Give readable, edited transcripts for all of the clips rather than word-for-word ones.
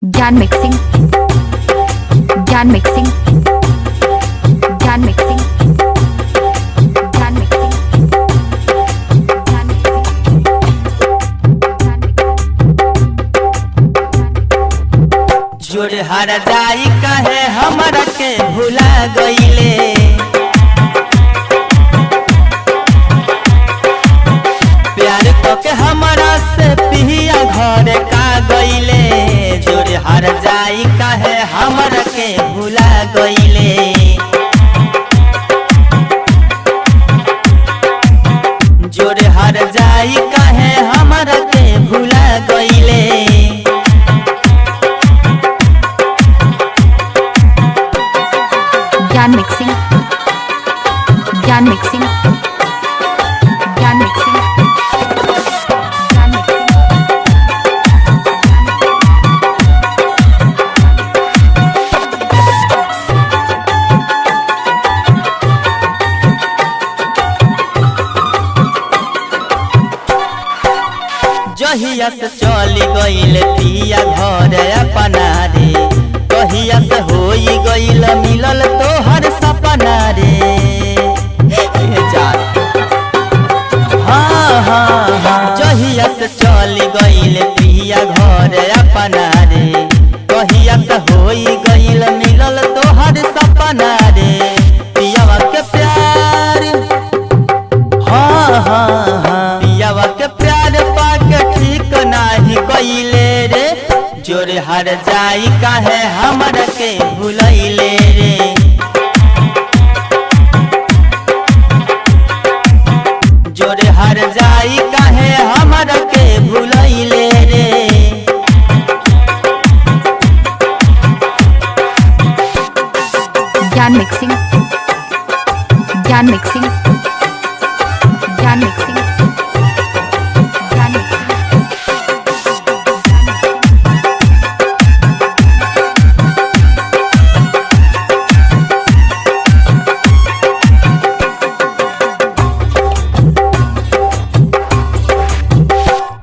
ज्ञान मिक्सिंग, ज्ञान मिक्सिंग, ज्ञान मिक्सिंग, ज्ञान मिक्सिंग, ज्ञान जोड़ हर जाई कहे हमरा के भुला गईले। प्यार के हमरा से पिया घर का गईले। जोड़ हर जाई कहे हमरा के भुला गईले। जोड़ हर जाई कहे हमरा के भुला गईले। ज्ञान मिक्सिंग, ज्ञान मिक्सिंग, ज्ञान मिक्सिंग, ज्ञान मिक्सिंग। जहिया से चली गईल पिया घर अपना रे। कहिया से होई गईल मिलल तोहर सपना रे। हाँ हाँ हाँ जहिया से चली गईल पिया घर अपना रे। कहिया से होई गईल मिलल तोहर सपना रे। पियावा के प्यार हाँ हाँ हाँ पियावा के प्यार पाके ठीक नाही कइले रे। जोरे हर जाई काहे हमरा के भुलैले रे। जोरे हर जाई काहे हमरा के भुलैले रे। ज्ञान मिक्सिंग, ज्ञान मिक्सिंग, ज्ञान मिक्सिंग, ज्ञान मिक्सिंग।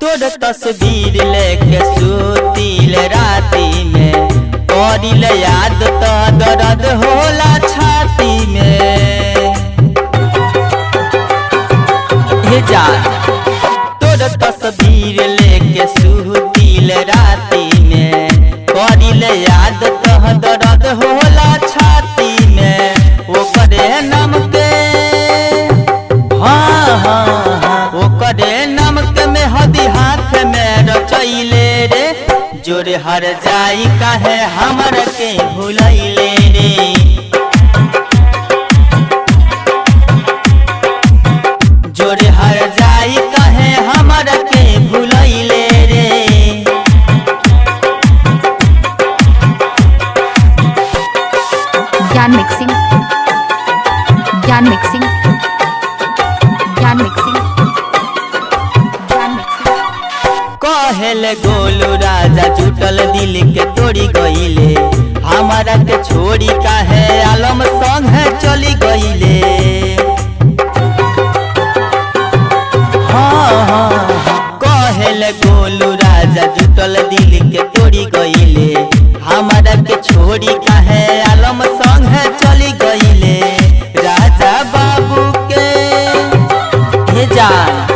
तोर तस्वीर लेके सुतील राती में। करिल याद तो दर्द होला छाती में। हे जान तोर तस्वीर लेके सुतील राती में। करिल याद तो दर्द होला छाती में। ओकरे नाम के हाँ हाँ हाँ ओकरे नाम के मेहदी हाथ में रचैले रे। जोरे हर जाई काहे हमरा के भुलैले रे। जोरे हर जाई काहे हमरा के भुलैले रे। ज्ञान मिक्सिंग, ज्ञान मिक्सिंग, ज्ञान मिक्सिंग, ज्ञान मिक्सिंग। कहेल गोलू राजा जुटल दिल के तोड़ी गईले। हमारा के छोड़ी काहे आलम संग चली गईले। हाँ हाँ कहेल गोलू राजा जुटल दिल के तोड़ी गईले। हमारा के छोड़ी काहे आलम संग चली गईले। राजा बाबू के हे जान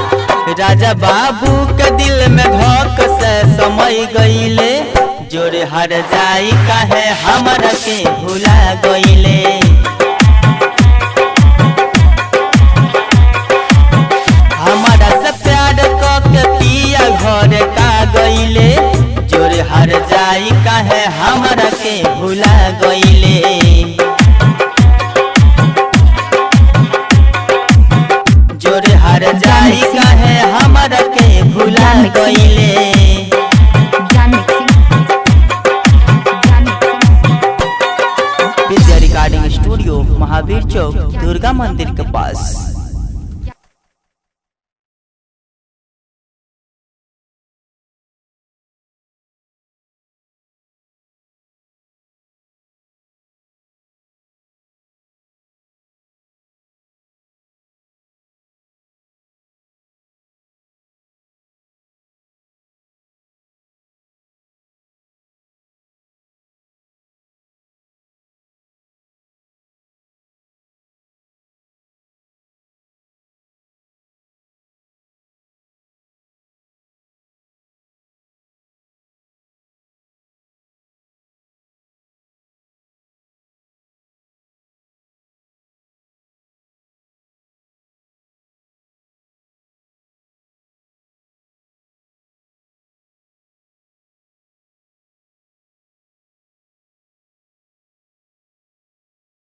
राजा बाबू के दिल में धक से समय गईले। जोरे हर जाई काहे हमरा के भुला गईले। हमारा से प्यार के पिया घर का गईले। जोरे हर जाई काहे हमरा के भुला गईले। जोरे हर जाई काहे हमरा के भुला गईले। ज्ञान मिक्सिंग, ज्ञान मिक्सिंग। विद्या रिकॉर्डिंग स्टूडियो महावीर चौक दुर्गा मंदिर